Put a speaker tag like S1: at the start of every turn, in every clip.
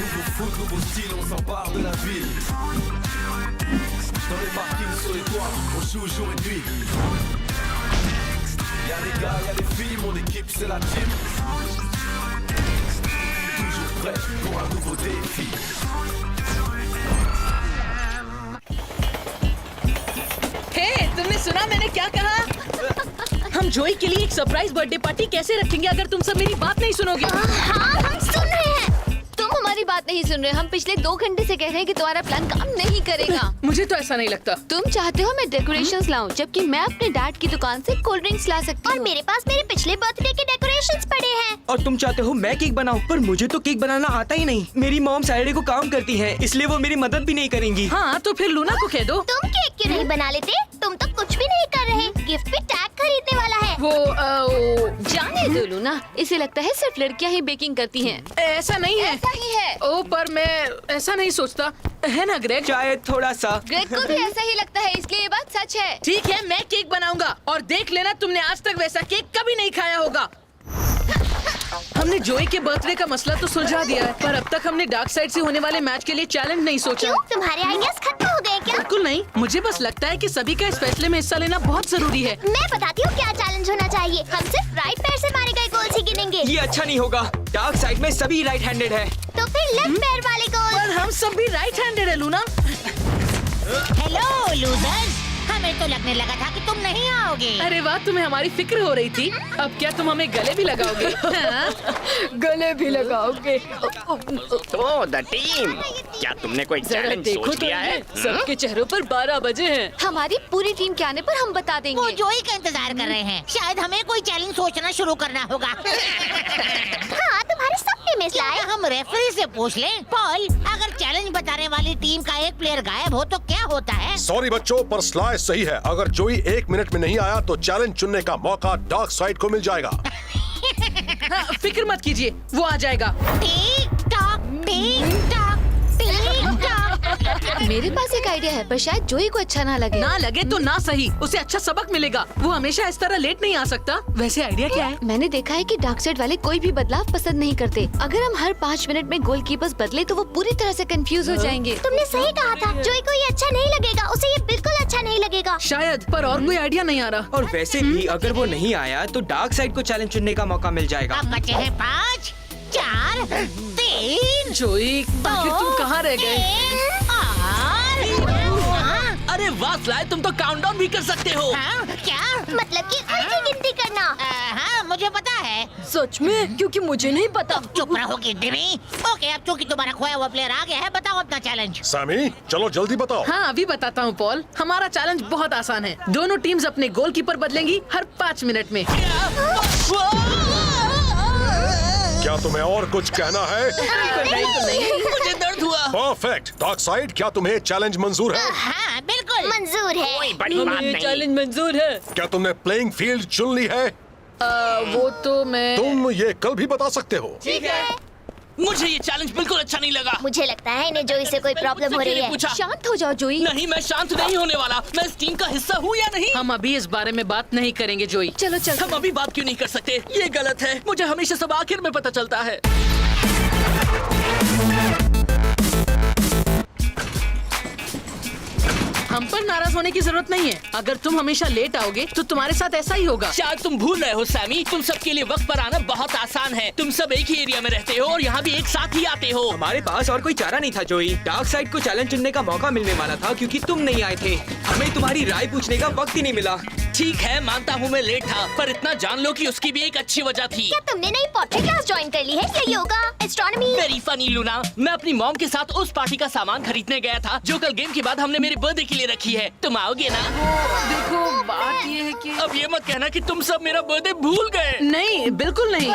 S1: Nouveau foot, nouveau style, on s'empare de la ville. Dans les parkings, sur les toits, on joue jour et nuit. Y'a les gars, y'a les filles, mon équipe c'est la team. Toujours prêt pour un nouveau défi.
S2: हे, तुमने सुना मैंने क्या कहा? हम जोई के लिए एक सरप्राइज बर्थडे पार्टी कैसे रखेंगे अगर तुम सब मेरी बात नहीं सुनोगे?
S3: हाँ, हम सुन रहे हैं। तुम हमारी बात नहीं सुन रहे। हम पिछले 2 घंटे से कह रहे हैं कि तुम्हारा प्लान काम नहीं करेगा।
S2: मुझे तो ऐसा नहीं लगता।
S3: तुम चाहते हो मैं डेकोरेशंस लाऊं, जबकि मैं अपने डैड की दुकान से कोल्ड ड्रिंक्स ला सकती हूँ। और मेरे पास मेरे पिछले बर्थडे के डेकोरेशंस पड़े हैं।
S4: और तुम चाहते हो मैं केक बनाऊं, पर मुझे तो केक बनाना आता ही नहीं। मेरी मॉम सैटरडे को काम करती है, इसलिए वो मेरी मदद भी नहीं करेंगी।
S2: हाँ, तो फिर लूना को कह दो।
S3: तुम केक क्यों नहीं बना लेते? तुम तो कुछ भी नहीं कर रहे। गिफ्ट भी टैग खरीदने वाला है।
S2: वो
S3: जाने दो लूना, इसे लगता है सिर्फ लड़कियां ही बेकिंग करती हैं।
S2: ऐसा नहीं है।
S3: ऐसा ही है।
S2: ओ, पर मैं ऐसा नहीं सोचता, है ना ग्रेग?
S4: शायद थोड़ा सा।
S3: ग्रेग को भी ऐसा ही लगता है, इसलिए ये बात सच है।
S2: ठीक है, मैं केक बनाऊंगा और देख लेना तुमने आज तक वैसा केक कभी नहीं खाया होगा। हमने जोई के बर्थडे का मसला तो सुलझा दिया है, पर अब तक हमने डार्क साइड से होने वाले मैच के लिए चैलेंज नहीं सोचा।
S3: क्यों, तुम्हारे आइडियाज खत्म हो गए क्या?
S2: बिल्कुल नहीं, मुझे बस लगता है कि सभी का इस फैसले में हिस्सा लेना बहुत जरूरी है।
S3: मैं बताती हूँ क्या चैलेंज होना चाहिए। हम सिर्फ राइट पैर से मारे गए गोल्स ही गिनेंगे।
S4: ये अच्छा नहीं होगा। डार्क साइड में सभी राइट हैंडेड है।
S3: तो फिर लेफ्ट पैर वाले गोल।
S2: पर हम सब भी राइट हैंडेड है लूना।
S5: हेलो लूजर्स, हमें तो लगने लगा था कि तुम नहीं आओगे।
S2: अरे वाह, तुम्हें हमारी फिक्र हो रही थी। अब क्या तुम हमें गले भी लगाओगे? गले भी लगाओगे?
S6: तो द टीम, क्या तुमने कोई
S2: जरा
S6: चैलेंज
S2: देखो
S6: सोच
S2: तो
S6: लिया है?
S2: ये, सबके चेहरों पर 12 बजे हैं।
S3: हमारी पूरी टीम के आने पर हम बता
S5: वो
S3: देंगे।
S5: जोई का इंतजार कर रहे हैं। शायद हमें कोई चैलेंज सोचना शुरू करना होगा।
S3: हाँ, तुम्हारे सपने में
S5: क्या
S3: स्लाइड।
S5: हम रेफरी से पूछ लें? पॉल, अगर चैलेंज बताने वाली टीम का एक प्लेयर गायब हो तो क्या होता है?
S7: सॉरी बच्चों, पर स्लाइ सही है। अगर जोई 1 मिनट में नहीं आया तो चैलेंज चुनने का मौका डार्क साइड को मिल जाएगा।
S2: हाँ, फिक्र मत कीजिए, वो आ जाएगा।
S5: Tick tock, tick tock, tick tock.
S3: मेरे पास एक आइडिया है, पर शायद जोई को अच्छा ना लगे।
S2: ना लगे तो ना सही, उसे अच्छा सबक मिलेगा। वो हमेशा इस तरह लेट नहीं आ सकता। वैसे आइडिया क्या है?
S3: मैंने देखा है कि डार्क साइड वाले कोई भी बदलाव पसंद नहीं करते। अगर हम हर 5 मिनट में गोलकीपर्स बदले तो वो पूरी तरह से कंफ्यूज हो जाएंगे। तुमने सही कहा था, जोई को ये अच्छा नहीं लगेगा। उसे ये बिल्कुल अच्छा नहीं लगेगा।
S2: शायद, पर और कोई आइडिया नहीं आ रहा।
S4: और वैसे भी अगर वो नहीं आया तो डार्क साइड को चैलेंज चुनने का मौका मिल जाएगा।
S5: अब बचे हैं 5, 4, 3,
S2: जोई, आखिर तुम कहाँ रह गए?
S8: अरे वाह स्लाइ, तुम तो काउंटडाउन भी कर सकते हो।
S5: हाँ, क्या?
S3: मतलब कि उल्टी गिनती करना।
S5: हाँ, मुझे पता है।
S2: सच में? क्योंकि मुझे नहीं पता।
S5: चुप रहोगी डिमी। ओके, अब चूंकि तुम्हारा खोया हुआ प्लेयर आ गया है, बताओ अपना चैलेंज।
S7: सैमी, चलो जल्दी बताओ।
S2: हाँ, अभी बताता हूँ पॉल। हमारा चैलेंज बहुत आसान है। दोनों टीम्स अपने गोलकीपर बदलेंगी हर 5 मिनट में।
S7: क्या तुम्हें और कुछ कहना है?
S8: नहीं, मुझे दर्द हुआ।
S7: परफेक्ट। डार्क साइड, क्या तुम्हें चैलेंज मंजूर है?
S5: हाँ, बिल्कुल
S3: मंजूर है।
S6: कोई बड़ी बात नहीं।
S2: चैलेंज मंजूर है।
S7: क्या तुमने प्लेइंग फील्ड चुन ली है?
S2: वो तो मैं।
S7: तुम ये कल भी बता सकते हो।
S3: ठीक है।
S8: मुझे ये चैलेंज बिल्कुल अच्छा नहीं लगा।
S3: मुझे लगता है इन्हें जोई से कोई प्रॉब्लम हो रही है।
S8: पूछा।
S3: शांत हो जाओ जोई।
S8: नहीं, मैं शांत नहीं होने वाला। मैं इस टीम का हिस्सा हूँ या नहीं?
S2: हम अभी इस बारे में बात नहीं करेंगे जोई।
S3: चलो चल।
S8: हम अभी बात क्यों नहीं कर सकते? ये गलत है। मुझे हमेशा सब आखिर में पता चलता है।
S2: हम पर नाराज होने की जरूरत नहीं है। अगर तुम हमेशा लेट आओगे तो तुम्हारे साथ ऐसा ही होगा।
S8: शायद तुम भूल रहे हो सैमी, तुम सबके लिए वक्त पर आना बहुत आसान है। तुम सब एक ही एरिया में रहते हो और यहाँ भी एक साथ ही आते हो।
S4: हमारे पास और कोई चारा नहीं था जोई। डार्क साइड को चैलेंज चुनने का मौका मिलने वाला था क्योंकि तुम नहीं आए थे। हमें तुम्हारी राय पूछने का वक्त ही नहीं मिला।
S8: ठीक है, मानता हूँ मैं लेट था, पर इतना जान लो कि उसकी भी एक अच्छी वजह थी।
S3: क्या तुमने नई पोट्री क्लास ज्वाइन कर ली है या yoga, astronomy?
S8: Very funny Luna, मैं अपनी मॉम के साथ उस पार्टी का सामान खरीदने गया था जो कल गेम के बाद हमने मेरे बर्थडे के लिए रखी है। तुम आओगे ना?
S2: देखो, बात ये है कि
S8: अब ये मत कहना कि तुम सब मेरा बर्थडे भूल गए।
S2: नहीं, बिल्कुल नहीं।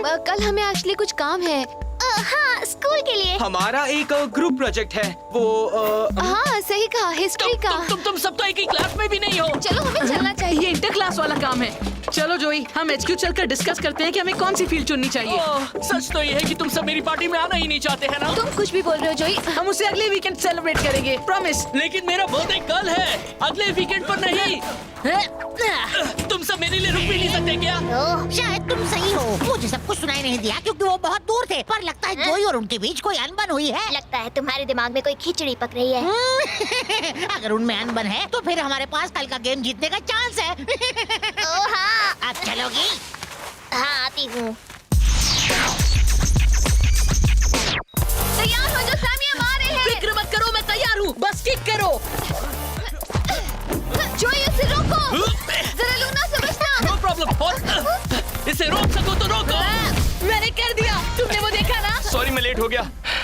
S3: पर कल हमें एक्चुअली कुछ काम है। हाँ, स्कूल के लिए।
S4: हमारा एक ग्रुप प्रोजेक्ट है। वो
S3: हाँ, सही कहा, हिस्ट्री का।
S8: तुम सब तो एक ही क्लास में भी नहीं हो।
S3: चलो हमें चलना चाहिए।
S2: ये इंटर क्लास वाला काम है। चलो जोई, हम HQ चलकर डिस्कस करते हैं कि हमें कौन सी फील्ड चुननी चाहिए।
S8: सच तो ये है कि तुम सब मेरी पार्टी में आना ही नहीं चाहते हैं ना?
S3: तुम कुछ भी बोल रहे हो जोई।
S2: हम उसे अगले वीकेंड सेलिब्रेट करेंगे, प्रॉमिस।
S8: लेकिन मेरा बर्थडे कल है, अगले वीकेंड पर नहीं। तुम सब मेरे लिए रुक भी नहीं सकते क्या?
S5: शायद तुम सही हो, मुझे सब कुछ सुनाई नहीं दिया क्योंकि वो बहुत दूर थे। पर लगता है जोई और उनके बीच कोई अनबन हुई है।
S3: लगता है तुम्हारे दिमाग में कोई खिचड़ी पक रही है।
S5: अगर उनमें अनबन है तो फिर हमारे पास कल का गेम जीतने का चांस है।
S3: ओ हाँ,
S5: अब चलोगी?
S3: हाँ आती हूँ। तैयार हो जो सैमी हम आ रहे हैं।
S2: फिक्र मत करो, मैं तैयार हूँ, बस किक करो।
S3: जोई उसे रोको, जरा लूना समझना।
S8: No problem. इसे रोक सको तो रोको।
S2: मैंने कर दिया, तुमने वो देखा ना?
S6: सॉरी मैं लेट हो गया।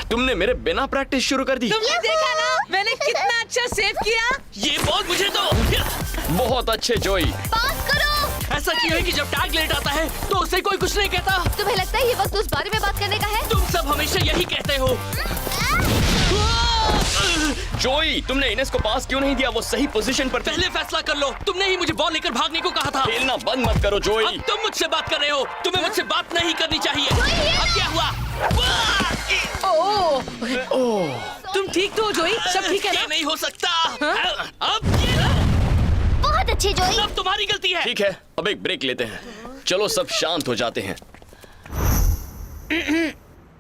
S6: तुमने मेरे बिना प्रैक्टिस शुरू कर दी।
S2: तुमने देखा ना मैंने कितना अच्छा सेव किया?
S8: ये बॉल मुझे दो।
S6: बहुत अच्छे जोई।
S3: पास करो।
S8: ऐसा क्यों है कि जब टैग लेट आता है तो उससे कोई कुछ नहीं कहता?
S3: तुम्हें लगता है ये वक्त उस बारे में बात करने का है?
S8: तुम सब हमेशा यही कहते हो।
S6: जोई तुमने इनेस को पास क्यों नहीं दिया? वो सही पोजीशन पर थी।
S8: पहले फैसला कर लो। तुमने ही मुझे बॉल लेकर भागने को कहा था।
S6: खेलना बंद मत करो जोई।
S8: अब तुम मुझसे बात कर रहे हो। तुम्हें मुझसे बात नहीं करनी चाहिए। अब क्या हुआ?
S2: ओह, तुम ठीक तो हो जोई? सब ठीक है
S8: ये
S2: ना?
S8: नहीं हो सकता। अब ये
S3: बहुत अच्छे जोई।
S8: सब तुम्हारी गलती है।
S6: ठीक है अब एक ब्रेक लेते हैं। चलो सब शांत हो जाते हैं।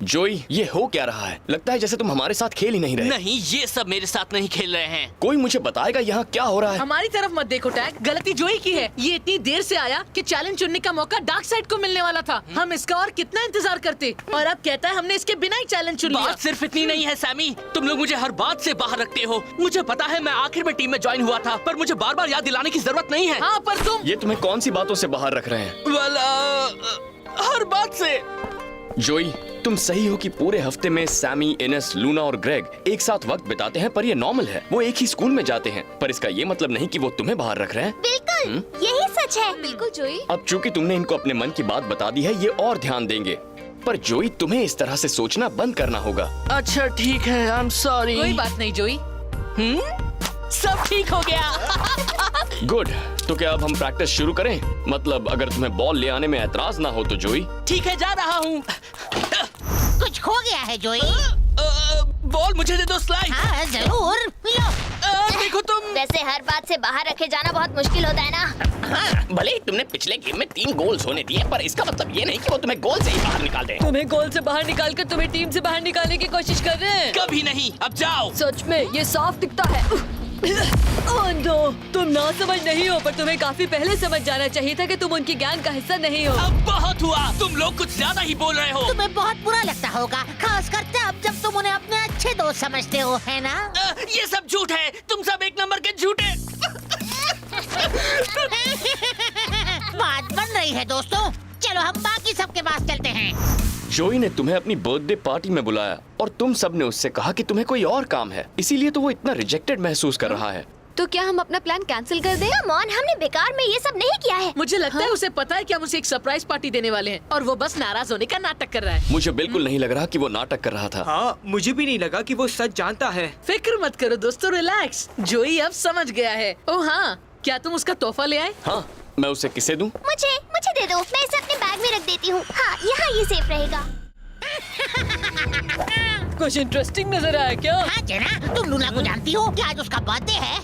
S6: जोई ये हो क्या रहा है? लगता है जैसे तुम हमारे साथ खेल ही नहीं रहे।
S8: नहीं, ये सब मेरे साथ नहीं खेल रहे हैं।
S6: कोई मुझे बताएगा यहाँ क्या हो रहा है?
S2: हमारी तरफ मत देखो टैग, गलती जोई की है। ये इतनी देर से आया कि चैलेंज चुनने का मौका डार्क साइड को मिलने वाला था। हम इसका और कितना इंतजार करते, और अब कहता है हमने इसके बिना ही चैलेंज चुन लिया।
S8: बात सिर्फ इतनी नहीं है सैमी, तुम लोग मुझे हर बात से बाहर रखते हो। मुझे पता है मैं आखिर में टीम में ज्वाइन हुआ था, पर मुझे बार बार याद दिलाने की जरूरत नहीं है।
S2: हाँ पर तुम
S6: ये तुम्हें कौन सी बातों से बाहर रख रहे हैं?
S8: हर बात से।
S6: जोई तुम सही हो कि पूरे हफ्ते में सैमी, इनेस, लूना और ग्रेग एक साथ वक्त बिताते हैं, पर ये नॉर्मल है। वो एक ही स्कूल में जाते हैं, पर इसका ये मतलब नहीं कि वो तुम्हें बाहर रख रहे हैं।
S3: बिल्कुल यही सच है। बिल्कुल जोई।
S6: अब चूंकि तुमने इनको अपने मन की बात बता दी है, ये और ध्यान देंगे। पर जोई तुम्हें इस तरह से सोचना बंद करना होगा।
S8: अच्छा ठीक है, आई एम सॉरी।
S2: कोई बात नहीं जोई।
S8: सब ठीक हो गया।
S6: गुड, तो क्या अब हम प्रैक्टिस शुरू करें? मतलब अगर तुम्हें बॉल ले आने में ऐतराज ना हो तो जोई।
S8: ठीक है, जा रहा हूँ।
S5: कुछ खो गया है जोई?
S8: बॉल मुझे दे दो, स्लाइड।
S5: हाँ जरूर। लो।
S8: देखो तुम।
S3: वैसे हर बात से बाहर रखे जाना बहुत मुश्किल होता है ना।
S6: हाँ, भले ही तुमने पिछले गेम में 3 गोल्स होने दिए, पर इसका मतलब ये नहीं कि वो तुम्हें गोल से ही बाहर निकाल दें।
S2: तुम्हें गोल से बाहर निकाल कर तुम्हें टीम से बाहर निकालने की कोशिश कर रहे हैं।
S8: कभी नहीं, अब जाओ।
S2: सच में ये साफ दिखता है। ओह नो, तुम ना समझ नहीं हो, पर तुम्हें काफी पहले समझ जाना चाहिए था कि तुम उनकी गैंग का हिस्सा नहीं हो।
S8: अब बहुत हुआ, तुम लोग कुछ ज्यादा ही बोल रहे हो।
S5: तुम्हें बहुत बुरा लगता होगा, खास कर तब जब तुम उन्हें अपने अच्छे दोस्त समझते हो, है ना?
S8: ये सब झूठ है, तुम सब एक नंबर के झूठे।
S5: बात बन रही है दोस्तों, चलो हम बाकी सबके पास चलते हैं।
S6: जोई ने तुम्हें अपनी बर्थडे पार्टी में बुलाया और तुम सब ने उससे कहा कि तुम्हें कोई और काम है, इसीलिए तो वो इतना रिजेक्टेड महसूस कर रहा है।
S3: तो क्या हम अपना प्लान कैंसिल कर दें? कम हमने बेकार में ये सब नहीं किया है।
S2: मुझे लगता है उसे पता है कि हम उसे एक सरप्राइज पार्टी देने वाले हैं, और वो बस नाराज होने का नाटक कर रहा है।
S6: मुझे बिल्कुल नहीं लग रहा कि वो नाटक कर रहा था।
S4: हाँ, मुझे भी नहीं लगा कि वो सच जानता है।
S2: फिक्र मत करो दोस्तों, रिलैक्स। जोई अब समझ गया है। ओह हाँ, क्या तुम उसका तोहफा ले आए?
S6: हाँ, मैं उसे किसे दूं?
S3: मुझे दे दो, मैं इसे अपने बैग में रख देती हूँ। हाँ, यहाँ ये सेफ रहेगा।
S2: कुछ इंटरेस्टिंग नजर आया क्या?
S5: हाँ जेना, तुम लूना को जानती हो? क्या आज उसका बर्थडे है?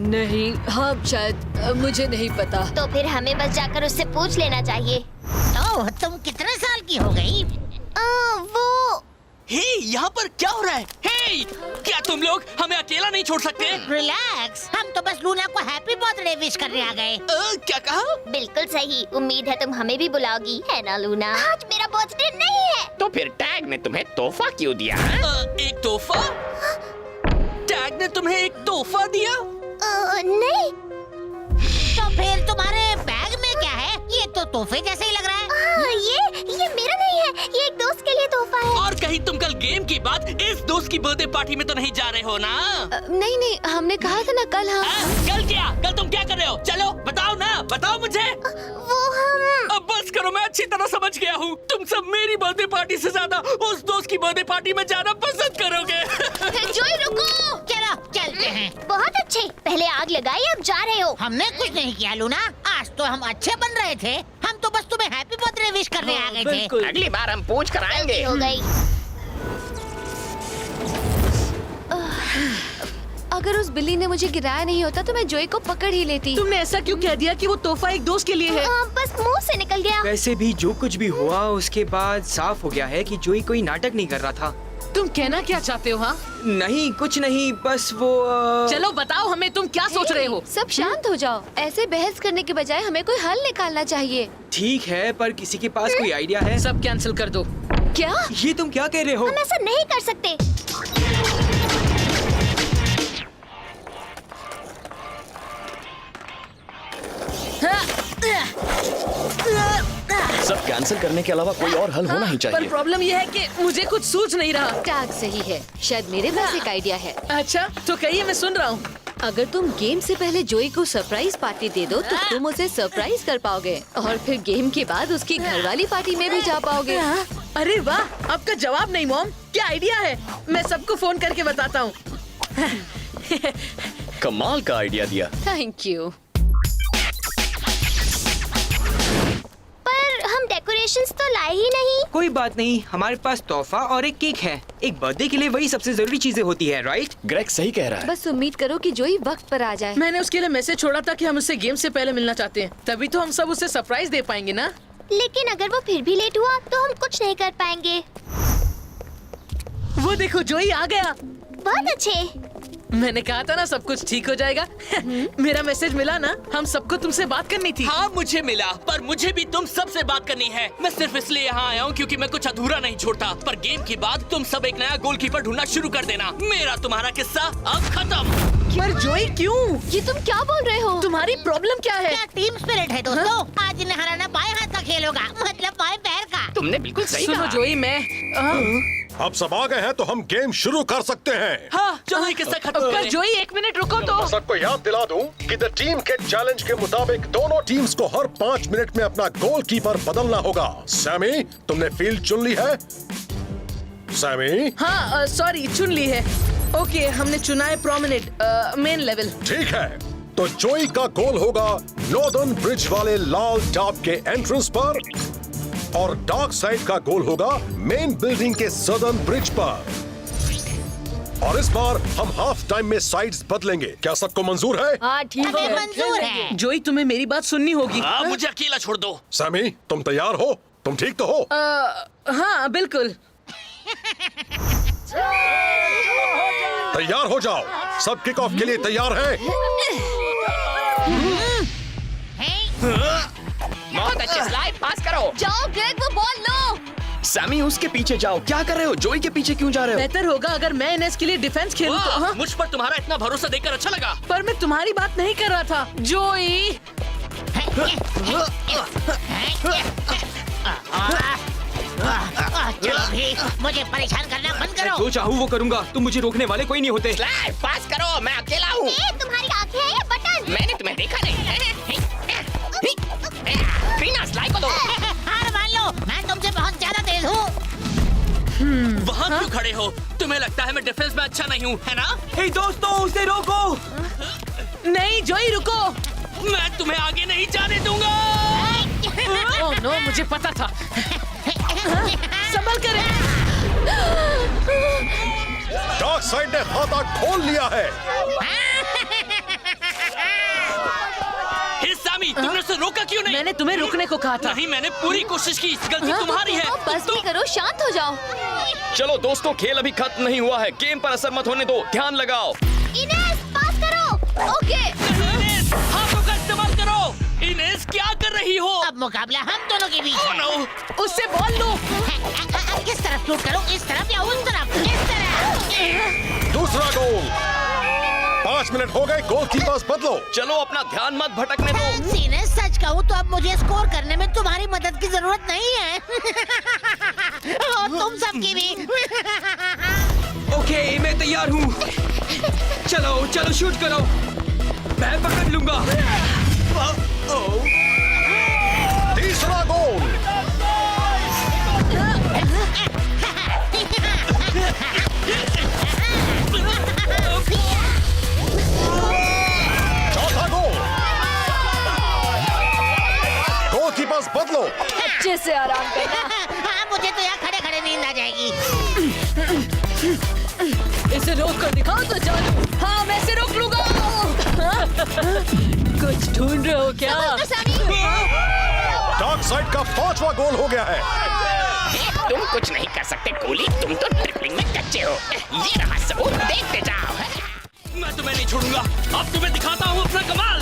S2: नहीं, हाँ शायद, मुझे नहीं पता।
S3: तो फिर हमें बस जाकर उससे पूछ लेना चाहिए।
S5: तो तुम कितने साल की हो गई?
S3: वो
S8: हे, यहाँ पर क्या हो रहा है? हे, क्या तुम लोग हमें अकेला नहीं छोड़ सकते?
S5: रिलैक्स, हम तो बस लूना को हैप्पी बर्थडे विश करने आ गए।
S8: क्या कहा?
S3: बिल्कुल सही। उम्मीद है तुम हमें भी बुलाओगी, है ना लूना? आज मेरा बर्थडे नहीं है।
S6: तो फिर टैग ने तुम्हें तोहफा क्यों दिया?
S8: एक तोहफा? टैग ने तुम्हें एक तोहफा दिया?
S3: नहीं।
S5: तो फिर तुम्हारे बैग में क्या है? ये तो तोहफे जैसे ही लग रहा है।
S3: ये मेरा नहीं है, ये एक दोस्त के लिए तोहफा है।
S8: और कहीं तुम कल गेम के बाद इस दोस्त की बर्थडे पार्टी में तो नहीं जा रहे हो ना?
S3: नहीं, हमने कहा था ना कल हम।
S8: कल क्या? कल तुम क्या कर रहे हो? चलो बताओ ना, बताओ मुझे।
S3: वो हम।
S8: अब बस करो, मैं अच्छी तरह समझ गया हूँ। तुम सब मेरी बर्थडे पार्टी से ज्यादा उस दोस्त की बर्थडे पार्टी में जाना पसंद करोगे।
S3: जोई रुको।
S5: चलो चलते हैं।
S3: बहुत अच्छे, पहले आग लगाई, अब जा रहे हो।
S5: हमने कुछ नहीं किया लूना, आज तो हम अच्छे बन रहे थे। हम तो बस तुम्हें हैप्पी बर्थडे विश करने आ गए थे।
S2: बिल्कुल।
S6: अगली बार हम पूछ कर आएंगे।
S3: हो गई। अगर उस बिल्ली ने मुझे गिराया नहीं होता तो मैं जोई को पकड़ ही लेती।
S2: तुमने ऐसा क्यों कह दिया कि वो तोहफा एक दोस्त के लिए है?
S3: बस मुंह से निकल गया।
S4: वैसे भी जो कुछ भी हुआ उसके बाद साफ हो गया है कि जोई कोई नाटक नहीं कर रहा था।
S2: तुम कहना क्या चाहते हो? हाँ,
S4: नहीं कुछ नहीं, बस वो
S2: चलो बताओ हमें, तुम क्या सोच रहे हो?
S3: सब शांत हो जाओ। ऐसे बहस करने के बजाय हमें कोई हल निकालना चाहिए।
S4: ठीक है, पर किसी के पास कोई आइडिया है?
S2: सब कैंसिल कर दो।
S3: क्या?
S4: ये तुम क्या कह रहे हो?
S3: हम ऐसा नहीं कर सकते।
S6: सब कैंसिल करने के अलावा कोई और हल होना ही
S2: पर
S6: चाहिए।
S2: प्रॉब्लम यह है कि मुझे कुछ सूझ नहीं रहा।
S3: टाग सही है, शायद मेरे पास एक आइडिया है।
S2: अच्छा तो कहिए, मैं सुन रहा हूँ।
S3: अगर तुम गेम से पहले जोई को सरप्राइज पार्टी दे दो तो तुम उसे सरप्राइज कर पाओगे और फिर गेम के बाद उसकी घरवाली पार्टी में भी जा पाओगे।
S2: अरे वाह, आपका जवाब नहीं मॉम, क्या आइडिया है? मैं सबको फोन करके बताता हूँ।
S6: कमाल का आइडिया दिया।
S3: Thank you. पर हम डेकोरेशंस तो लाए ही नहीं।
S4: कोई बात नहीं, हमारे पास तोहफा और एक केक है। एक बर्थडे के लिए वही सबसे जरूरी चीजें होती है, राइट?
S6: ग्रेग सही कह रहा है।
S3: बस उम्मीद करो कि जोई वक्त पर आ जाए।
S2: मैंने उसके लिए मैसेज छोड़ा था कि हम उससे गेम से पहले मिलना चाहते हैं, तभी तो हम सब उसे सरप्राइज दे पाएंगे ना।
S3: लेकिन अगर वो फिर भी लेट हुआ तो हम कुछ नहीं कर पाएंगे।
S2: वो देखो, जोई आ गया।
S3: बहुत अच्छे।
S2: मैंने कहा था ना सब कुछ ठीक हो जाएगा। मेरा मैसेज मिला ना? हम सबको तुमसे बात करनी थी।
S8: हाँ मुझे मिला, पर मुझे भी तुम सबसे बात करनी है। मैं सिर्फ इसलिए यहाँ आया हूँ क्योंकि मैं कुछ अधूरा नहीं छोड़ता। पर गेम के बाद तुम सब एक नया गोलकीपर ढूंढना शुरू कर देना। मेरा तुम्हारा किस्सा अब खत्म।
S2: पर जोई क्यों?
S3: ये तुम क्या बोल रहे हो?
S2: तुम्हारी प्रॉब्लम क्या है?
S5: क्या टीम स्पिरिट है दोस्तों? आज इन्हें हराना बाएं हाथ का खेल होगा, मतलब बाएं पैर का।
S6: तुमने बिल्कुल सही
S2: सुनो
S6: कहा।
S2: जोई, मैं
S7: अब सब आ गए हैं तो हम गेम शुरू कर सकते हैं।
S8: हाँ चलो ये किस्सा खत्म
S2: पर
S8: करें।
S2: जोई एक मिनट रुको तो।
S7: सबको याद दिला दूं कि द टीम के चैलेंज के मुताबिक दोनों टीम्स को हर 5 मिनट में अपना गोलकीपर बदलना होगा। सैमी, तुमने फील्ड चुन ली है? सैमी?
S2: हाँ सॉरी, चुन ली है। ओके, हमने चुना है प्रोमिनेंट मेन लेवल।
S7: ठीक है, तो जोई का गोल होगा नॉर्दर्न ब्रिज वाले लाल टॉप के एंट्रेंस पर और डार्क साइड का गोल होगा मेन बिल्डिंग के सदर्न ब्रिज पर। और इस बार हम हाफ टाइम में साइड्स बदलेंगे। क्या सबको मंजूर है?
S3: हाँ ठीक
S5: हमें मंजूर है।
S2: जोई, तुम्हें मेरी बात सुननी होगी।
S8: हाँ मुझे अकेला छोड़ दो।
S7: सैमी, तुम तैयार हो? तुम ठीक तो हो?
S2: हाँ बिल्कुल।
S7: तैयार हो जाओ। सब किक ऑफ के लिए तैयार हैं?
S6: बहुत अच्छे, स्लाइड पास करो।
S3: जाओ ग्रेग, वो बॉल लो।
S6: सैमी उसके पीछे जाओ। क्या कर रहे हो? जोई के पीछे क्यों जा रहे हो?
S2: बेहतर होगा अगर मैं इनेस के लिए डिफेंस खेलूं तो। हाँ?
S8: मुझ पर तुम्हारा इतना भरोसा देखकर अच्छा लगा।
S2: पर मैं तुम्हारी बात नहीं कर रहा था जोई।
S5: चलो भी, मुझे परेशान करना बंद करो।
S4: जो चाहूँ वो करूँगा, तुम मुझे रोकने वाले कोई नहीं होते।
S6: स्लाइड पास करो, मैं अकेला हूँ।
S3: तुम्हारी आंखें हैं या बटन?
S6: मैंने तुम्हें देखा नहीं। बिना स्लाइड को दो।
S5: हार मान लो, मैं तुमसे बहुत ज्यादा तेज हूँ।
S8: वहाँ क्यों खड़े हो? तुम्हें लगता है मैं डिफेंस में अच्छा नहीं हूँ, है ना?
S4: हे दोस्तों, उसे रोको।
S2: नहीं जोई, रुको।
S8: मैं तुम्हें आगे नहीं जाने दूंगा।
S2: ओह नो, मुझे पता था। संभल कर।
S7: डार्क साइड ने खाता खोल लिया है।
S8: हे सैमी, तुमने उसे रोका क्यों नहीं?
S2: मैंने तुम्हें रुकने को कहा था।
S8: नहीं, मैंने पूरी कोशिश की। गलती तुम्हारी है।
S3: बस भी करो, शांत हो जाओ।
S6: चलो दोस्तों, खेल अभी खत्म नहीं हुआ है। गेम पर असर मत होने दो, ध्यान लगाओ।
S3: इनेस, पास करो। ओके।
S8: इनेस, हाथों का इस्तेमाल करो। इनेस, क्या कर रही हो?
S5: अब मुकाबला हम दोनों के बीच
S8: Oh,
S5: है।
S8: no.
S2: उससे बॉल लो।
S5: किस तरफ शूट करूं? इस तरफ या उस तरफ? इस तरफ।
S7: दूसरा गोल। 5 मिनट हो गए, गोलकीपर्स बदलो।
S6: चलो अपना ध्यान मत भटकने दो।
S5: सीने सच कहूँ तो अब मुझे स्कोर करने में तुम्हारी मदद की जरूरत नहीं है। और तुम सबकी भी।
S4: ओके, मैं तैयार हूँ। चलो चलो, शूट करो। मैं पकड़ लूंगा।
S7: तीसरा गोल। चौथा गोल। गोलकीपर्स बदलो।
S3: अच्छे से आराम करना।
S5: हाँ, मुझे तो यहाँ खड़े खड़े नींद आ जाएगी।
S2: इसे रोक कर दिखाओ तो जानू। हाँ, मैं इसे रोक लूंगा। कुछ ढूंढ रहे हो क्या?
S7: डार्क साइड का 5वां गोल हो गया है।
S9: तुम कुछ नहीं कर सकते कोहली, तुम तो ट्रिपलिंग में कच्चे हो। ये रहा सबूत, देखते जाओ।
S8: मैं तुम्हें नहीं छोड़ूंगा। अब तुम्हें दिखाता हूँ अपना कमाल।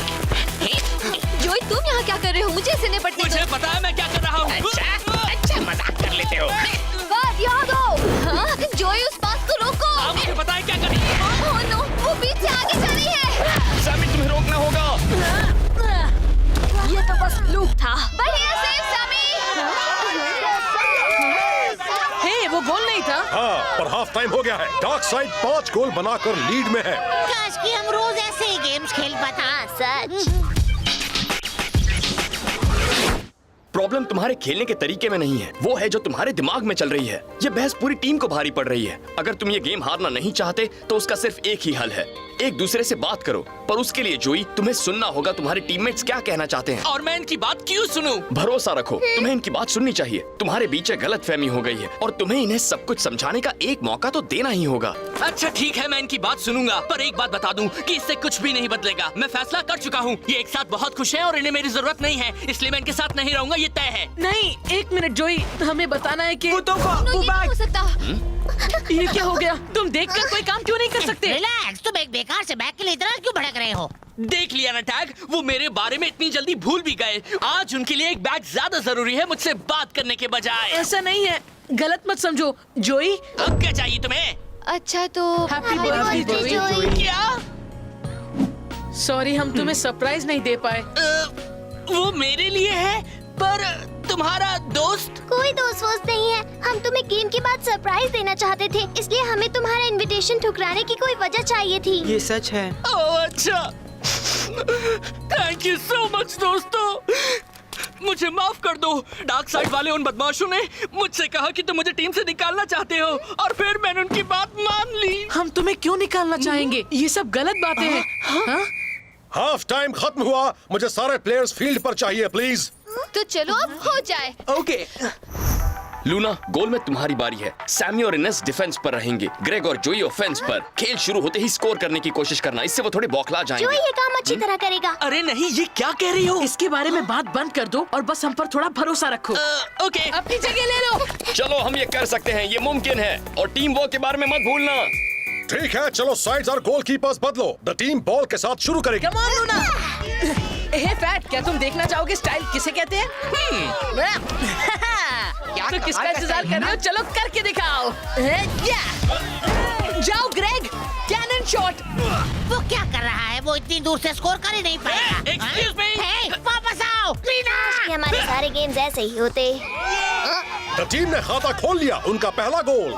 S3: जोई, तुम यहाँ क्या कर रहे हो? मुझे इसे निपटने दो।
S8: मुझे पता है मैं क्या कर रहा हूँ।
S9: अच्छा मजाक कर लेते हो।
S3: बात याद हो। हाँ, जोई उस पास को रोको।
S8: अब मुझे पता है क्या करनी है।
S3: ओह नो, वो बीच से आगे जा रही है।
S6: सैमी तुम्हें रोकना होगा।
S3: ये तो बस फ्लूक था। बढ़िया सेव सामी।
S2: हे, वो गोल नहीं था।
S7: हाँ, पर हाफ टाइम हो गया है। डार्क साइड 5 गोल बनाकर लीड में है।
S5: काश कि हम रोज ऐसे ही गेम्स खेल पाते।
S3: सच।
S6: प्रॉब्लम तुम्हारे खेलने के तरीके में नहीं है, वो है जो तुम्हारे दिमाग में चल रही है। ये बहस पूरी टीम को भारी पड़ रही है। अगर तुम ये गेम हारना नहीं चाहते तो उसका सिर्फ एक ही हल है, एक दूसरे से बात करो। पर उसके लिए जोई, तुम्हें सुनना होगा तुम्हारे टीममेट्स क्या कहना चाहते हैं।
S8: और मैं इनकी बात क्यों सुनूं?
S6: भरोसा रखो, तुम्हें इनकी बात सुननी चाहिए। तुम्हारे बीच गलतफहमी हो गई है और तुम्हें इन्हें सब कुछ समझाने का एक मौका तो देना ही होगा।
S8: अच्छा ठीक है, मैं इनकी बात सुनूंगा, पर एक बात बता दूं कि इससे कुछ भी नहीं बदलेगा। मैं फैसला कर चुका हूँ। ये एक साथ बहुत खुश हैं और इन्हें मेरी जरूरत नहीं है, इसलिए मैं इनके साथ नहीं रहूंगा, ये तय है।
S2: नहीं, एक मिनट जोई, हमें बताना है कि
S3: नो, ये नहीं हो सकता।
S2: ये क्या हो गया? तुम देखकर कोई काम क्यों नहीं कर सकते?
S5: रिलैक्स, तुम एक बेकार से बैग के लिए इतना क्यों भड़क रहे हो?
S8: देख लिया ना टैग, वो मेरे बारे में इतनी जल्दी भूल भी गए। आज उनके लिए एक बैग ज्यादा जरूरी है मुझसे बात करने के बजाय।
S2: ऐसा नहीं है, गलत मत समझो। जोई,
S8: अब क्या चाहिए तुम्हें?
S3: अच्छा तो
S2: Happy
S3: Happy
S2: birthday,
S3: birthday,
S2: जोई।
S8: क्या?
S2: सॉरी, हम तुम्हें सरप्राइज नहीं दे पाए।
S8: वो मेरे लिए है, पर तुम्हारा दोस्त?
S3: कोई दोस्त वोस्त नहीं है। हम तुम्हें गेम के बाद सरप्राइज देना चाहते थे, इसलिए हमें तुम्हारा इनविटेशन ठुकराने की कोई वजह चाहिए थी।
S4: ये सच है।
S8: ओह अच्छा, थैंक यू सो मच दोस्तों। मुझे माफ कर दो। डार्क साइड वाले उन बदमाशों ने मुझसे कहा कि तुम मुझे टीम से निकालना चाहते हो, और फिर मैंने उनकी बात मान ली।
S2: हम तुम्हें क्यों निकालना चाहेंगे? ये सब गलत बातें हैं। हाँ?
S7: हाफ टाइम खत्म हुआ। मुझे सारे प्लेयर्स फील्ड पर चाहिए प्लीज।
S3: तो चलो अब हो जाए।
S4: ओके।
S6: लूना, गोल में तुम्हारी बारी है। सैमी और इनेस डिफेंस पर रहेंगे, ग्रेग और जोई ऑफेंस पर। खेल शुरू होते ही स्कोर करने की कोशिश करना, इससे वो थोड़े बौखला
S3: जो
S6: जाएंगे।
S3: ये काम अच्छी तरह करेगा।
S8: अरे नहीं, ये क्या कह रही हो?
S2: इसके बारे में बात बंद कर दो और बस हम पर थोड़ा भरोसा रखो।
S8: ओके।
S2: अपनी जगह ले लो।
S6: चलो, हम ये कर सकते हैं, ये मुमकिन है। और टीम वर्क के बारे में मत भूलना।
S7: ठीक है, चलो साइड्स और गोलकीपर्स बदलो। द टीम बॉल के साथ शुरू करेगी।
S2: Come on Luna. Hey fat, क्या तुम देखना चाहोगे स्टाइल किसे कहते हैं? तो किसका इंतजार कर रहे हो? चलो करके दिखाओ। जाओ ग्रेग, कैनन शॉट।
S5: वो क्या कर रहा है? वो इतनी दूर से स्कोर कर ही नहीं पाएगा।
S8: Excuse me.
S5: हे, वापस आओ रीना।
S3: हमारे सारे गेम्स ऐसे ही होते।
S7: द टीम ने खाता खोल लिया, उनका पहला गोल।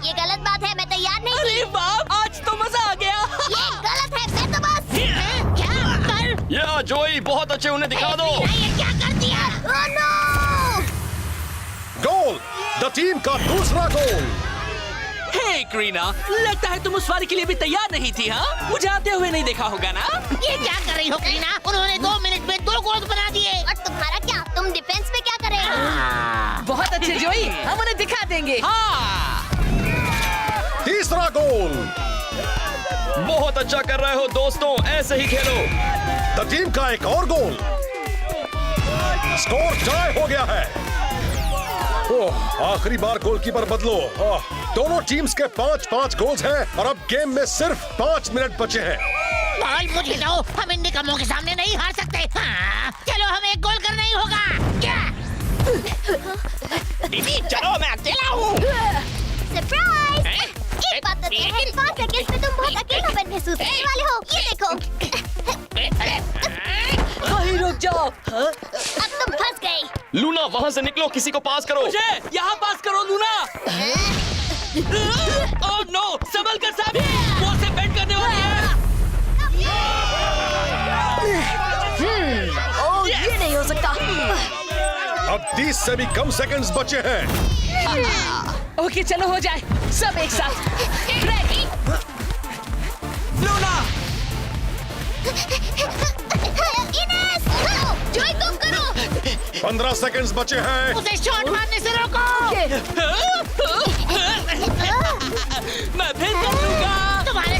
S3: ये गलत बात है, मैं तैयार नहीं
S8: अरे बाप, आज तो मजा आ गया।
S3: ये गलत है, मैं तो बस।
S5: क्या कर?
S6: या जोई, बहुत अच्छे, उन्हें दिखा दो।
S5: ये क्या कर दिया?
S3: Oh no!
S7: Goal, the team का दूसरा गोल।
S8: हे क्रीना, लगता है तुम उस वारी के लिए भी तैयार नहीं थी, हाँ? मुझे आते हुए नहीं देखा होगा ना?
S5: ये क्या कर रही हो रीना? उन्होंने 2 मिनट में 2 गोल बना दिए।
S3: और तुम्हारा क्या? तुम डिफेंस में क्या करें?
S2: बहुत अच्छे जोई, हम उन्हें दिखा देंगे।
S8: हाँ।
S7: तीसरा गोल।
S6: बहुत अच्छा कर रहे हो दोस्तों, ऐसे ही खेलो।
S7: द टीम का एक और गोल। स्कोर टाई हो गया है। ओह, आखिरी बार गोलकीपर बदलो। दोनों टीम्स के 5-5 गोल्स हैं और अब गेम में सिर्फ 5 मिनट बचे हैं।
S5: बॉल मुझे दो, हम इन निकम्मों के सामने नहीं हार सकते। हाँ, चलो हमें एक गोल करना ही होगा। क्या?
S9: दीदी चलो, मैं अकेला हूँ।
S3: सरप्राइज! एक बात तो है, 5 सेकंड में तुम बहुत अकेलापन महसूस करने वाले हो। ये देखो।
S2: वहीं रुक जाओ।
S3: अब तुम फंस गए।
S6: लूना, वहाँ से निकलो, किसी को पास करो।
S8: मुझे यहाँ पास करो लूना। ओह नो, संभल कर सामी, वो से बेट करने वाली है।
S2: ओह, ये नहीं हो सकता।
S7: अब 30 से भी कम सेकंड्स बचे हैं।
S2: ओके, चलो हो जाए सब एक साथ।
S8: लूना,
S3: इनेस, जोई तुम करो।
S7: 15 सेकंड्स बचे हैं।
S5: उसे शॉट मारने से रोको।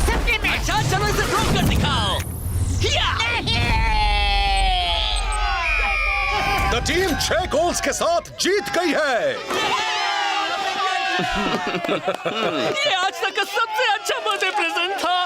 S5: सपने में।
S8: अच्छा चलो इसे ड्रॉ कर दिखाओ।
S7: द टीम 6 गोल्स के साथ जीत गई है।
S8: ये आज तक का सबसे अच्छा बर्थडे प्रेजेंट था।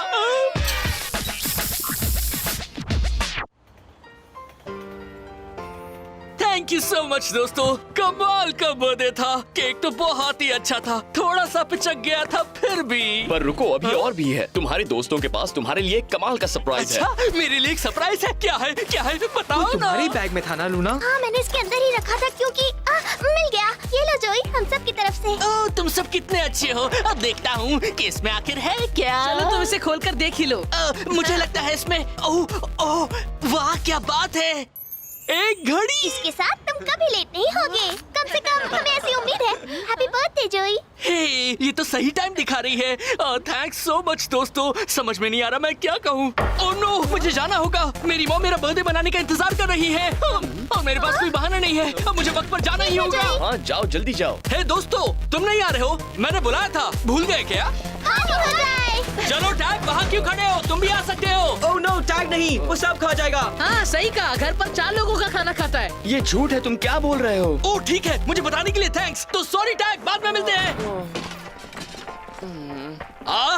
S8: थैंक यू सो मच दोस्तों, कमाल का बर्थडे था। केक तो बहुत ही अच्छा था, थोड़ा सा पिचक गया था फिर भी।
S6: पर रुको, अभी और भी है। तुम्हारे दोस्तों के पास तुम्हारे लिए एक कमाल का सरप्राइज है।
S8: अच्छा मेरे लिए एक सरप्राइज है? क्या है क्या है बताओ ना।
S4: तुम्हारी बैग में था ना लूना?
S3: हाँ मैंने इसके अंदर ही रखा था क्योंकि मिल गया। ये लो जोई, हम सब की तरफ से।
S8: ओह तुम सब कितने अच्छे हो। अब देखता हूँ कि इसमें आखिर है क्या।
S2: चलो तुम इसे खोलकर देख ही लो।
S8: मुझे लगता है इसमें ओह ओह वाह क्या बात है, एक घड़ी।
S3: इसके साथ तुम कभी लेट नहीं होगे, कम से कम हमें ऐसी उम्मीद है। हैप्पी बर्थडे जोई।
S8: हे ये तो सही टाइम दिखा रही है। थैंक्स सो मच दोस्तों, समझ में नहीं आ रहा मैं क्या कहूँ। ओह नो मुझे जाना होगा, मेरी मॉम मेरा बर्थडे बनाने का इंतजार कर रही है और मेरे पास कोई बहाना नहीं है। अब मुझे वक्त पर जाना ही होगा।
S6: हाँ जाओ, जल्दी जाओ।
S8: हे दोस्तों तुम नहीं आ रहे हो? मैंने बुलाया था, भूल गए क्या?
S3: हाँ हो जाए।
S8: चलो टैग वहाँ क्यों खड़े हो, तुम भी आ सकते हो।
S4: ओह नो टैग नहीं, वो सब खा जाएगा।
S2: हाँ सही कहा, घर पर 4 लोगों का खाना खाता है।
S6: ये झूठ है, तुम क्या बोल रहे हो?
S8: ओह ठीक है, मुझे बताने के लिए थैंक्स। तो सॉरी टैग, बाद में मिलते हैं।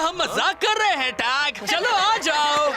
S8: हम मजाक कर रहे हैं टैग, चलो आ जाओ।